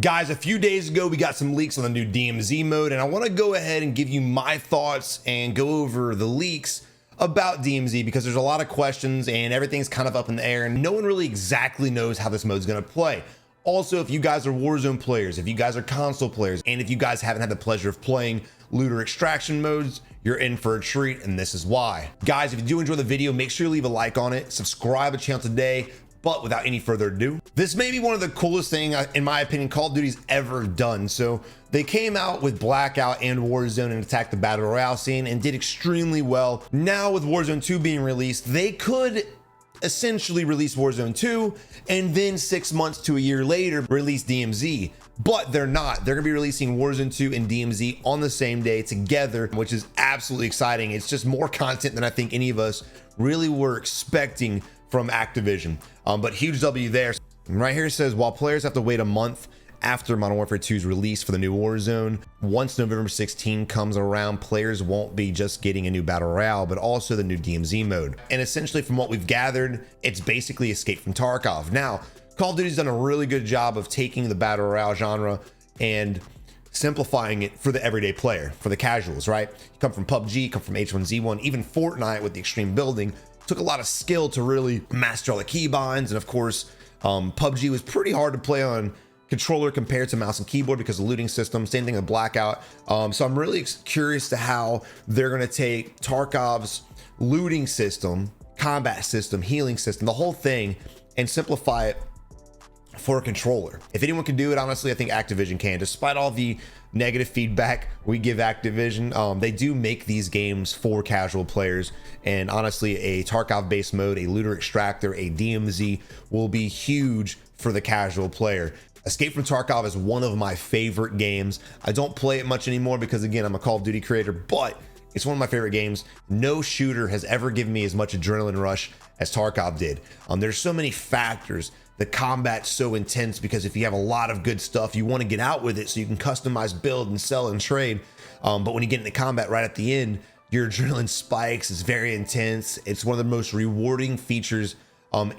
Guys, a few days ago, we got some leaks on the new DMZ mode, and I want to go ahead and give you my thoughts and go over the leaks about DMZ because there's a lot of questions and everything's kind of up in the air and no one really exactly knows how this mode's going to play. Also, if you guys are Warzone players, if you guys are console players, and if you guys haven't had the pleasure of playing looter extraction modes, you're in for a treat, and this is why. Guys, if you do enjoy the video, make sure you leave a like on it, subscribe to the channel today. But without any further ado, this may be one of the coolest things, in my opinion, Call of Duty's ever done. So they came out with Blackout and Warzone and attacked the Battle Royale scene and did extremely well. Now with Warzone 2 being released, they could essentially release Warzone 2 and then 6 months to a year later release DMZ. But they're not. They're gonna be releasing Warzone 2 and DMZ on the same day together, which is absolutely exciting. It's just more content than I think any of us really were expecting from Activision. But huge W there. Right here it says, while players have to wait a month after Modern Warfare 2's release for the new Warzone, once November 16 comes around, players won't be just getting a new Battle Royale, but also the new DMZ mode. And essentially from what we've gathered, it's basically Escape from Tarkov. Now, Call of Duty's done a really good job of taking the Battle Royale genre and simplifying it for the everyday player, for the casuals, right? You come from PUBG, you come from H1Z1, even Fortnite with the extreme building. Took a lot of skill to really master all the keybinds, and of course PUBG was pretty hard to play on controller compared to mouse and keyboard because of the looting system. Same thing with Blackout. So I'm really curious to how they're going to take Tarkov's looting system, combat system, healing system, the whole thing, and simplify it for a controller. If anyone can do it, honestly, I think Activision can. Despite all the negative feedback we give Activision, they do make these games for casual players, and honestly, a Tarkov based mode, a looter extractor, a DMZ will be huge for the casual player. Escape from Tarkov is one of my favorite games. I don't play it much anymore because, again, I'm a Call of Duty creator, but it's one of my favorite games. No shooter has ever given me as much adrenaline rush as Tarkov did. There's so many factors. The combat's so intense because if you have a lot of good stuff, you want to get out with it so you can customize, build, and sell and trade. But when you get into combat right at the end, your adrenaline spikes. It's very intense. It's one of the most rewarding features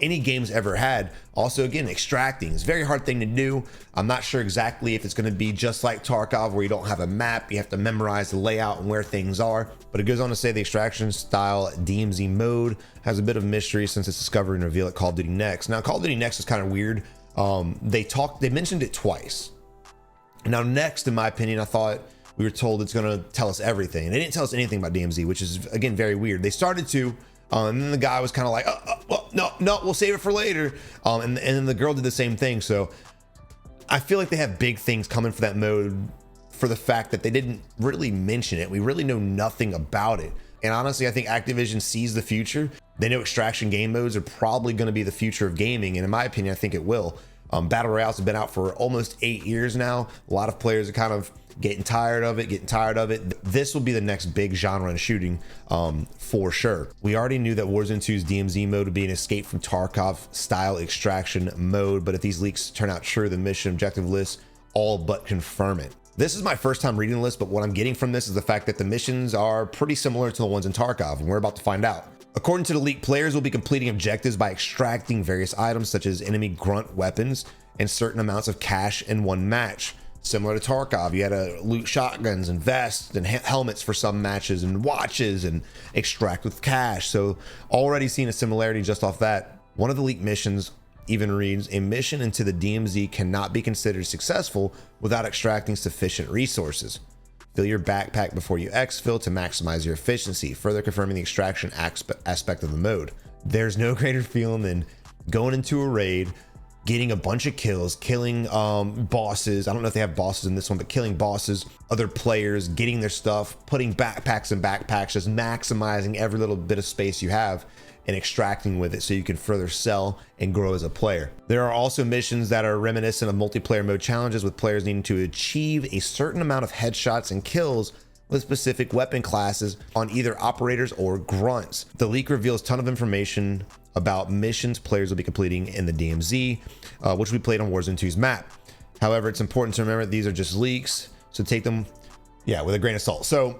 any game's ever had. Also, again, extracting is a very hard thing to do. I'm not sure exactly if it's going to be just like Tarkov where you don't have a map, you have to memorize the layout and where things are. But it goes on to say the extraction style DMZ mode has a bit of mystery since it's discovered and revealed at Call of Duty Next. Now, Call of Duty Next is kind of weird. They mentioned it twice. Now, Next, in my opinion, I thought we were told it's going to tell us everything. They didn't tell us anything about DMZ, which is, again, very weird. They started to, and then the guy was kind of like, well, no, we'll save it for later. And then the girl did the same thing. So I feel like they have big things coming for that mode for the fact that they didn't really mention it. We really know nothing about it. And honestly, I think Activision sees the future. They know extraction game modes are probably going to be the future of gaming. And in my opinion, I think it will. Battle Royales have been out for almost 8 years now. A lot of players are kind of getting tired of it. This will be the next big genre in shooting, for sure. We already knew that Warzone 2's DMZ mode would be an Escape from Tarkov style extraction mode, but if these leaks turn out true, the mission objective lists all but confirm it. This is my first time reading the list, but what I'm getting from this is the fact that the missions are pretty similar to the ones in Tarkov, and we're about to find out. According to the leak, players will be completing objectives by extracting various items such as enemy grunt weapons and certain amounts of cash in one match. Similar to Tarkov, you had to loot shotguns and vests and helmets for some matches and watches and extract with cash. So already seeing a similarity just off that. One of the leaked missions even reads, a mission into the DMZ cannot be considered successful without extracting sufficient resources. Fill your backpack before you exfil to maximize your efficiency, further confirming the extraction aspect of the mode. There's no greater feeling than going into a raid, getting a bunch of kills, killing bosses. I don't know if they have bosses in this one, but killing bosses, other players, getting their stuff, putting backpacks in backpacks, just maximizing every little bit of space you have and extracting with it so you can further sell and grow as a player. There are also missions that are reminiscent of multiplayer mode challenges with players needing to achieve a certain amount of headshots and kills with specific weapon classes on either operators or grunts. The leak reveals a ton of information about missions players will be completing in the DMZ, which we played on Warzone 2's map. However, it's important to remember these are just leaks, so take them, with a grain of salt. So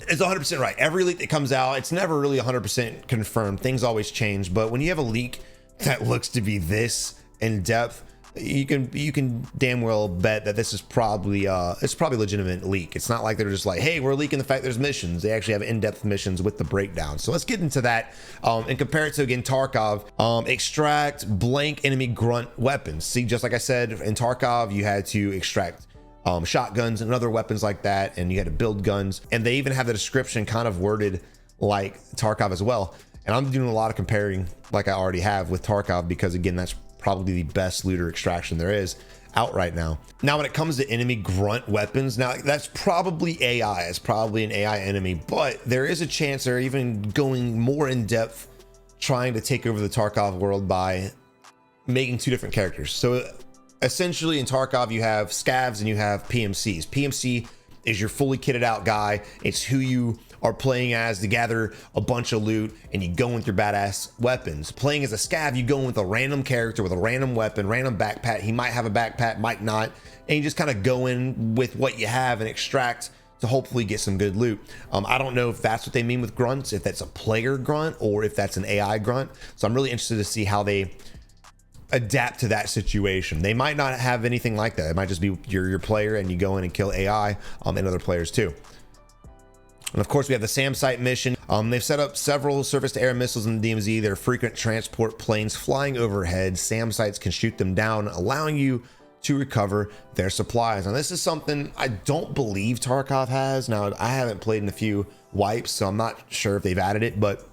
it's 100% right. Every leak that comes out, it's never really 100% confirmed. Things always change, but when you have a leak that looks to be this in depth, you can damn well bet that this is probably it's probably a legitimate leak. It's not like they're just like, hey, we're leaking the fact there's missions. They actually have in-depth missions with the breakdown. So let's get into that and compare it to, again, Tarkov. Extract blank enemy grunt weapons. See, just like I said, in Tarkov you had to extract shotguns and other weapons like that, and you had to build guns, and they even have the description kind of worded like Tarkov as well. And I'm doing a lot of comparing, like I already have, with Tarkov, because again, that's probably the best looter extraction there is out right now. Now, when it comes to enemy grunt weapons, now that's probably AI. It's probably an AI enemy, but there is a chance they're even going more in depth, trying to take over the Tarkov world by making two different characters. So essentially in Tarkov, you have scavs and you have PMCs. PMC is your fully kitted out guy. It's who you are playing as to gather a bunch of loot, and you go with your badass weapons. Playing as a scav, you go with a random character with a random weapon, random backpack. He might have a backpack, might not, and you just kind of go in with what you have and extract to hopefully get some good loot. I don't know if that's what they mean with grunts, if that's a player grunt or if that's an AI grunt. So I'm really interested to see how they adapt to that situation. They might not have anything like that. It might just be your player and you go in and kill AI and other players too. And of course, we have the SAM site mission. They've set up several surface-to-air missiles in the DMZ. They're frequent transport planes flying overhead. SAM sites can shoot them down, allowing you to recover their supplies. Now, this is something I don't believe Tarkov has. Now, I haven't played in a few wipes, so I'm not sure if they've added it, but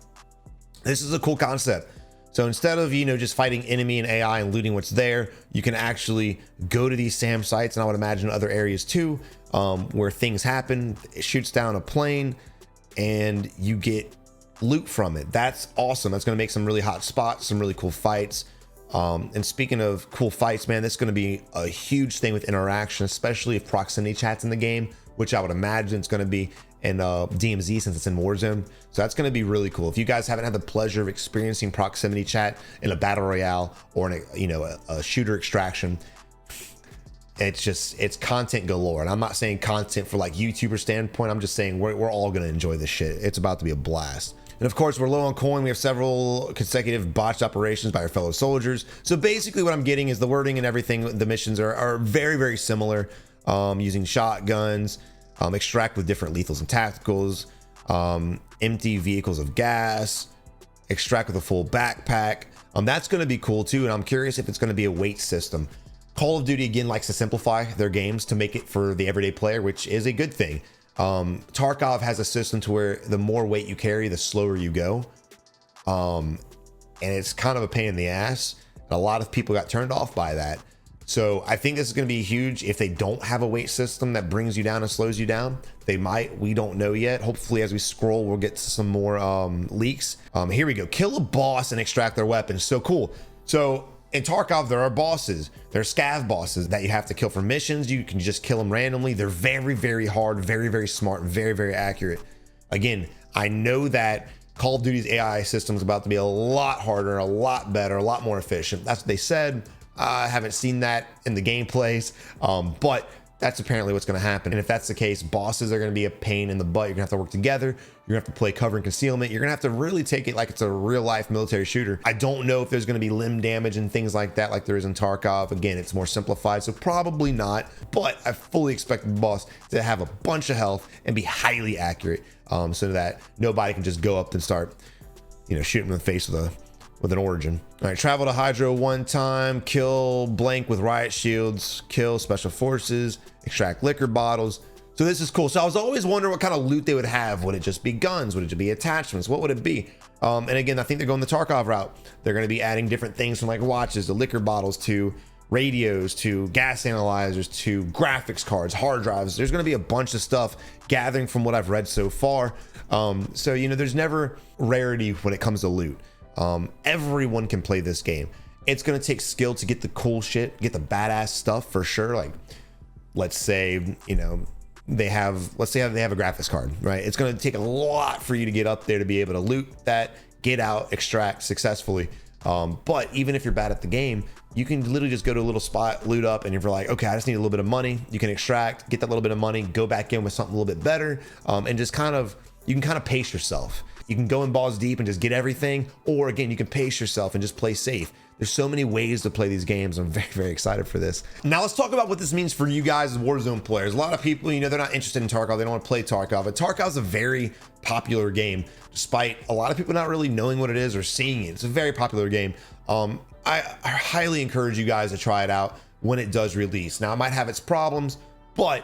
this is a cool concept. So instead of, just fighting enemy and AI and looting what's there, you can actually go to these SAM sites, and I would imagine other areas too, where things happen. It shoots down a plane and you get loot from it. That's awesome. That's going to make some really hot spots, some really cool fights. And speaking of cool fights, man, this is going to be a huge thing with interaction, especially if proximity chat's in the game, which I would imagine it's going to be in DMZ since it's in Warzone. So that's going to be really cool. If you guys haven't had the pleasure of experiencing proximity chat in a battle royale or in a shooter extraction, it's content galore. And I'm not saying content for like YouTuber standpoint. I'm just saying we're all going to enjoy this shit. It's about to be a blast. And of course, we're low on coin. We have several consecutive botched operations by our fellow soldiers. So basically what I'm getting is the wording and everything. The missions are very, very similar, using shotguns, extract with different lethals and tacticals, empty vehicles of gas, extract with a full backpack. That's going to be cool too. And I'm curious if it's going to be a weight system. Call of Duty again likes to simplify their games to make it for the everyday player, which is a good thing. Tarkov has a system to where the more weight you carry, the slower you go. And it's kind of a pain in the ass. And a lot of people got turned off by that. So I think this is going to be huge if they don't have a weight system that brings you down and slows you down. They might, we don't know yet. Hopefully as we scroll, we'll get to some more leaks. Here we go. Kill a boss and extract their weapons. So cool. So in Tarkov, there are bosses. There are scav bosses that you have to kill for missions. You can just kill them randomly. They're very, very hard, very, very smart, and very, very accurate. Again, I know that Call of Duty's AI system is about to be a lot harder, a lot better, a lot more efficient. That's what they said. I haven't seen that in the gameplays, but that's apparently what's going to happen. And if that's the case, bosses are going to be a pain in the butt. You're gonna have to work together. You're gonna have to play cover and concealment. You're gonna have to really take it like it's a real life military shooter. I don't know if there's going to be limb damage and things like that like there is in Tarkov. Again, it's more simplified, so probably not, but I fully expect the boss to have a bunch of health and be highly accurate, so that nobody can just go up and start, shooting in the face with an origin. All right, travel to Hydro one time, kill blank with riot shields, kill special forces, extract liquor bottles. So this is cool. So I was always wondering what kind of loot they would have. Would it just be guns? Would it just be attachments? What would it be? And again, I think they're going the Tarkov route. They're going to be adding different things from like watches to liquor bottles to radios to gas analyzers to graphics cards, hard drives. There's going to be a bunch of stuff gathering from what I've read so far. So, there's never rarity when it comes to loot. Everyone can play this game. It's going to take skill to get the cool shit, get the badass stuff for sure. Like, let's say, they have a graphics card, right? It's going to take a lot for you to get up there to be able to loot that, get out, extract successfully. But even if you're bad at the game, you can literally just go to a little spot, loot up, and if you're like, okay, I just need a little bit of money, you can extract, get that little bit of money, go back in with something a little bit better, and just you can kind of pace yourself. You can go in balls deep and just get everything, or again, you can pace yourself and just play safe. There's so many ways to play these games. I'm very, very excited for this. Now let's talk about what this means for you guys as Warzone players. A lot of people, you know, they're not interested in Tarkov. They don't want to play Tarkov. But Tarkov is a very popular game, despite a lot of people not really knowing what it is or seeing it. It's a very popular game. I highly encourage you guys to try it out when it does release. Now, it might have its problems, but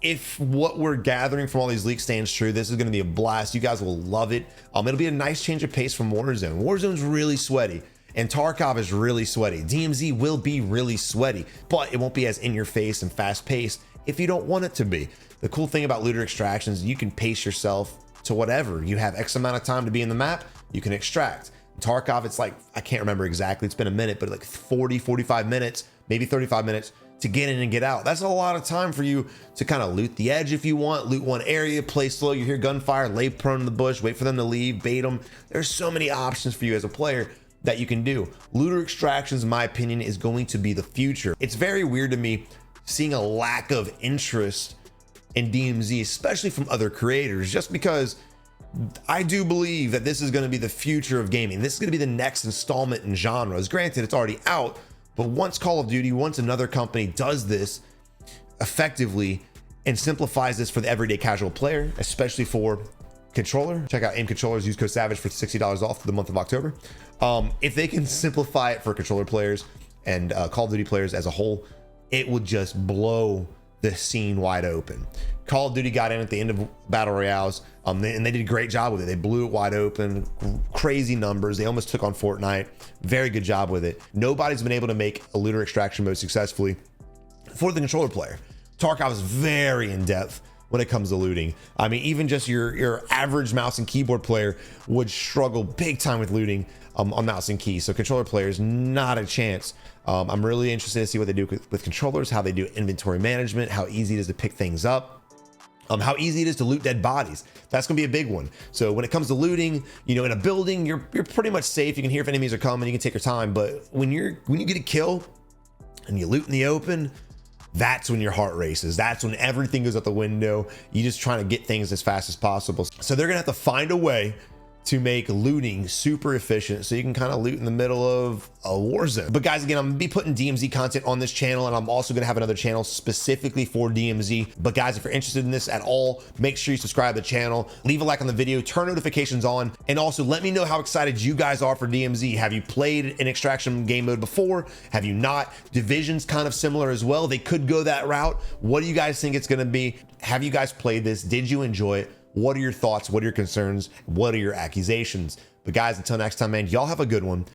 if what we're gathering from all these leaks stands true, this is going to be a blast. You guys will love it. It'll be a nice change of pace from Warzone. Warzone's really sweaty, and Tarkov is really sweaty. DMZ will be really sweaty, but it won't be as in your face and fast paced if you don't want it to be. The cool thing about looter extractions, you can pace yourself to whatever. You have X amount of time to be in the map, you can extract. Tarkov, it's like, I can't remember exactly, it's been a minute, but like 40, 45 minutes, maybe 35 minutes to get in and get out. That's a lot of time for you to kind of loot the edge if you want, loot one area, play slow, you hear gunfire, lay prone in the bush, wait for them to leave, bait them. There's so many options for you as a player that you can do. Looter extractions, in my opinion, is going to be the future. It's very weird to me seeing a lack of interest in DMZ, especially from other creators, just because I do believe that this is going to be the future of gaming. This is going to be the next installment in genres. Granted, it's already out, but once Call of Duty, once another company does this effectively and simplifies this for the everyday casual player, especially for controller, check out AIM controllers, use code SAVAGE for $60 off for the month of October. If they can simplify it for controller players and Call of Duty players as a whole, it would just blow the scene wide open. Call of Duty got in at the end of battle royales, and they did a great job with it. They blew it wide open, crazy numbers. They almost took on Fortnite. Very good job with it. Nobody's been able to make a looter extraction mode successfully for the controller player. Tarkov is very in depth when it comes to looting. I mean, even just your average mouse and keyboard player would struggle big time with looting on mouse and keys. So controller players, not a chance. I'm really interested to see what they do with controllers, how they do inventory management, how easy it is to pick things up, how easy it is to loot dead bodies. That's gonna be a big one. So when it comes to looting, you know, in a building, you're pretty much safe. You can hear if enemies are coming, you can take your time. But when you get a kill and you loot in the open, that's when your heart races. That's when everything goes out the window. You're just trying to get things as fast as possible. So they're gonna have to find a way to make looting super efficient so you can kind of loot in the middle of a war zone. But guys, again, I'm gonna be putting DMZ content on this channel, and I'm also gonna have another channel specifically for DMZ. But guys, if you're interested in this at all, make sure you subscribe to the channel, leave a like on the video, turn notifications on, and also let me know how excited you guys are for DMZ. Have you played an extraction game mode before? Have you not? Division's kind of similar as well. They could go that route. What do you guys think it's gonna be? Have you guys played this? Did you enjoy it? What are your thoughts? What are your concerns? What are your accusations? But guys, until next time, man, y'all have a good one.